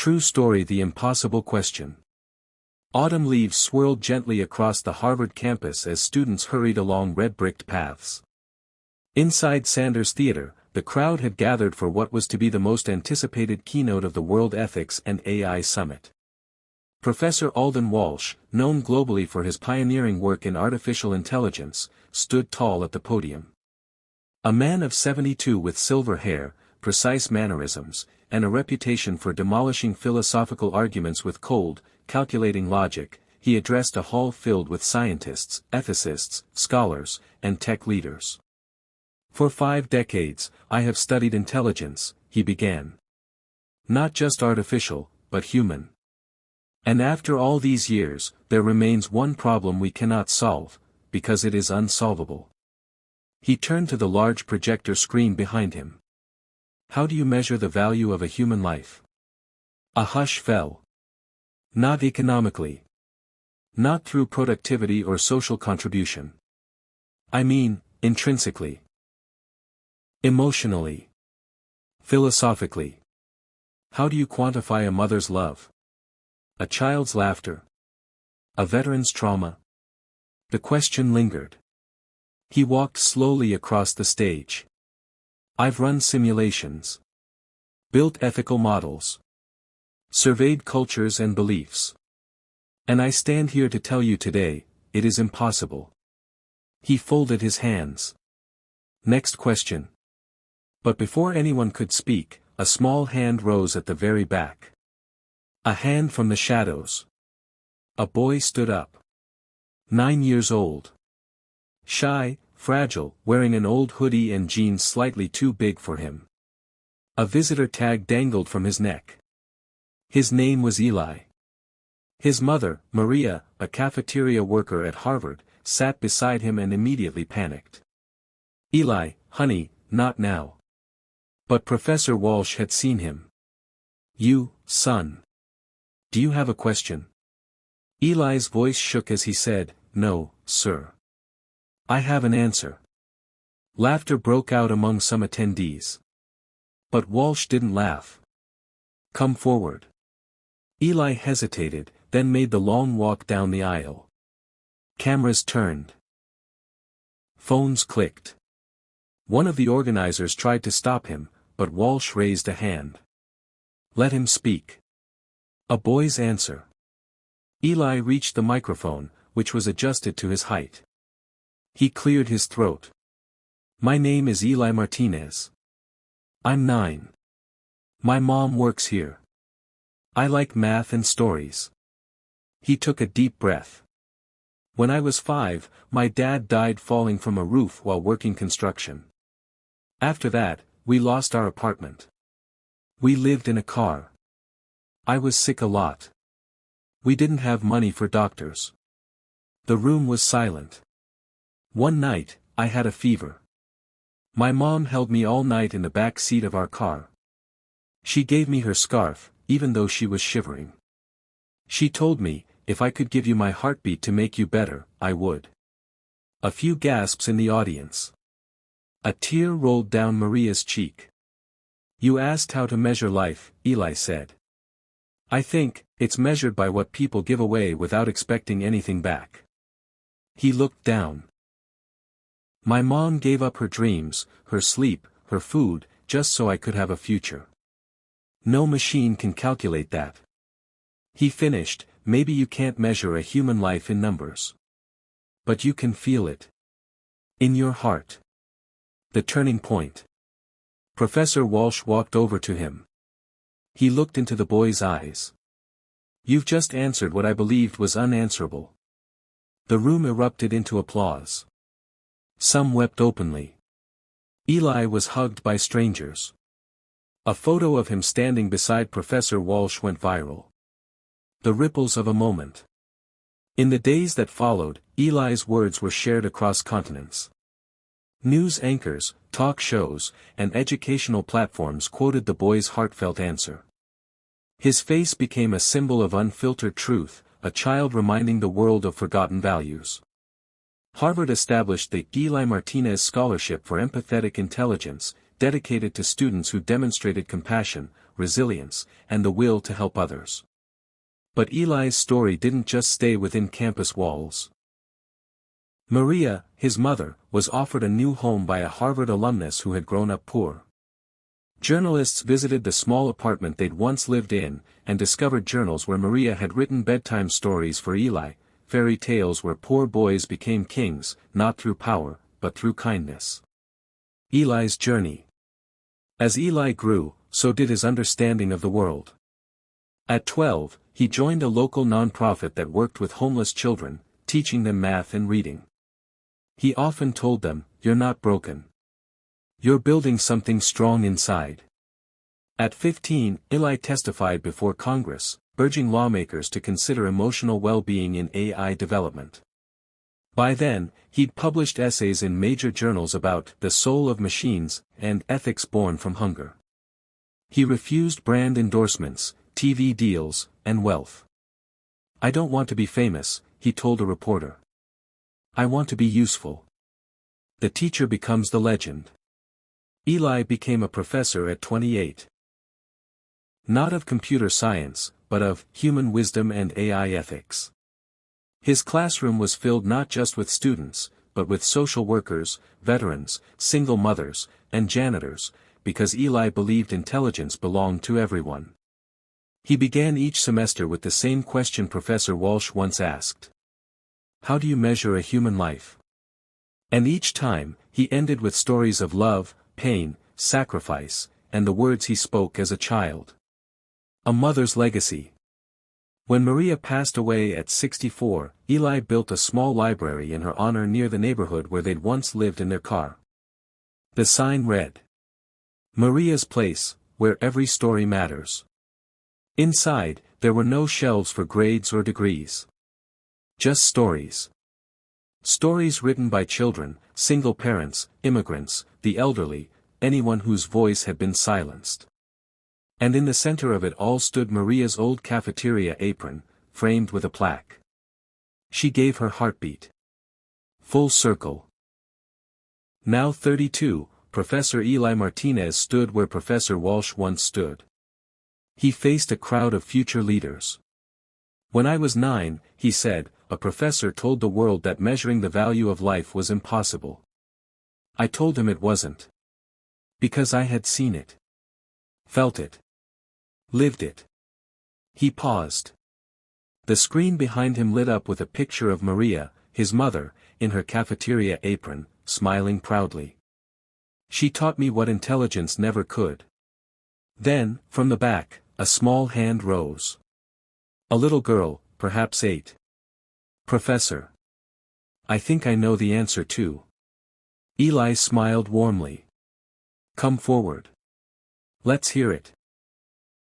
True story: the impossible question. Autumn leaves swirled gently across the Harvard campus as students hurried along red-bricked paths. Inside Sanders Theater, the crowd had gathered for what was to be the most anticipated keynote of the World Ethics and AI Summit. Professor Alden Walsh, known globally for his pioneering work in artificial intelligence, stood tall at the podium. A man of 72 with silver hair, precise mannerisms, and a reputation for demolishing philosophical arguments with cold, calculating logic, he addressed a hall filled with scientists, ethicists, scholars, and tech leaders. For 5 decades, I have studied intelligence, he began. Not just artificial, but human. And after all these years, there remains one problem we cannot solve, because it is unsolvable. He turned to the large projector screen behind him. How do you measure the value of a human life? A hush fell. Not economically. Not through productivity or social contribution. I mean, intrinsically. Emotionally. Philosophically. How do you quantify a mother's love? A child's laughter? A veteran's trauma? The question lingered. He walked slowly across the stage. I've run simulations. Built ethical models. Surveyed cultures and beliefs. And I stand here to tell you today, it is impossible. He folded his hands. Next question. But before anyone could speak, a small hand rose at the very back. A hand from the shadows. A boy stood up. 9 years old. Shy, fragile, wearing an old hoodie and jeans slightly too big for him. A visitor tag dangled from his neck. His name was Eli. His mother, Maria, a cafeteria worker at Harvard, sat beside him and immediately panicked. Eli, honey, not now. But Professor Walsh had seen him. You, son. Do you have a question? Eli's voice shook as he said, No, sir. I have an answer. Laughter broke out among some attendees. But Walsh didn't laugh. Come forward. Eli hesitated, then made the long walk down the aisle. Cameras turned. Phones clicked. One of the organizers tried to stop him, but Walsh raised a hand. Let him speak. A boy's answer. Eli reached the microphone, which was adjusted to his height. He cleared his throat. My name is Eli Martinez. I'm 9. My mom works here. I like math and stories. He took a deep breath. When I was 5, my dad died falling from a roof while working construction. After that, we lost our apartment. We lived in a car. I was sick a lot. We didn't have money for doctors. The room was silent. One night, I had a fever. My mom held me all night in the back seat of our car. She gave me her scarf, even though she was shivering. She told me, if I could give you my heartbeat to make you better, I would. A few gasps in the audience. A tear rolled down Maria's cheek. You asked how to measure life, Eli said. I think, it's measured by what people give away without expecting anything back. He looked down. My mom gave up her dreams, her sleep, her food, just so I could have a future. No machine can calculate that. He finished, maybe you can't measure a human life in numbers. But you can feel it. In your heart. The turning point. Professor Walsh walked over to him. He looked into the boy's eyes. You've just answered what I believed was unanswerable. The room erupted into applause. Some wept openly. Eli was hugged by strangers. A photo of him standing beside Professor Walsh went viral. The ripples of a moment. In the days that followed, Eli's words were shared across continents. News anchors, talk shows, and educational platforms quoted the boy's heartfelt answer. His face became a symbol of unfiltered truth, a child reminding the world of forgotten values. Harvard established the Eli Martinez Scholarship for Empathetic Intelligence, dedicated to students who demonstrated compassion, resilience, and the will to help others. But Eli's story didn't just stay within campus walls. Maria, his mother, was offered a new home by a Harvard alumnus who had grown up poor. Journalists visited the small apartment they'd once lived in, and discovered journals where Maria had written bedtime stories for Eli, fairy tales where poor boys became kings, not through power, but through kindness. Eli's journey. As Eli grew, so did his understanding of the world. At 12, he joined a local nonprofit that worked with homeless children, teaching them math and reading. He often told them, "You're not broken. You're building something strong inside." At 15, Eli testified before Congress, urging lawmakers to consider emotional well-being in AI development. By then, he'd published essays in major journals about the soul of machines and ethics born from hunger. He refused brand endorsements, TV deals, and wealth. "I don't want to be famous," he told a reporter. "I want to be useful." The teacher becomes the legend. Eli became a professor at 28. Not of computer science, but of human wisdom and AI ethics. His classroom was filled not just with students, but with social workers, veterans, single mothers, and janitors, because Eli believed intelligence belonged to everyone. He began each semester with the same question Professor Walsh once asked. "How do you measure a human life?" And each time, he ended with stories of love, pain, sacrifice, and the words he spoke as a child. A mother's legacy. When Maria passed away at 64, Eli built a small library in her honor near the neighborhood where they'd once lived in their car. The sign read, "Maria's Place, where every story matters." Inside, there were no shelves for grades or degrees. Just stories. Stories written by children, single parents, immigrants, the elderly, anyone whose voice had been silenced. And in the center of it all stood Maria's old cafeteria apron, framed with a plaque. She gave her heartbeat. Full circle. Now 32, Professor Eli Martinez stood where Professor Walsh once stood. He faced a crowd of future leaders. "When I was 9, he said, a professor told the world that measuring the value of life was impossible. I told him it wasn't. Because I had seen it. Felt it. Lived it." He paused. The screen behind him lit up with a picture of Maria, his mother, in her cafeteria apron, smiling proudly. "She taught me what intelligence never could." Then, from the back, a small hand rose. A little girl, perhaps 8. "Professor. I think I know the answer too." Eli smiled warmly. "Come forward. Let's hear it."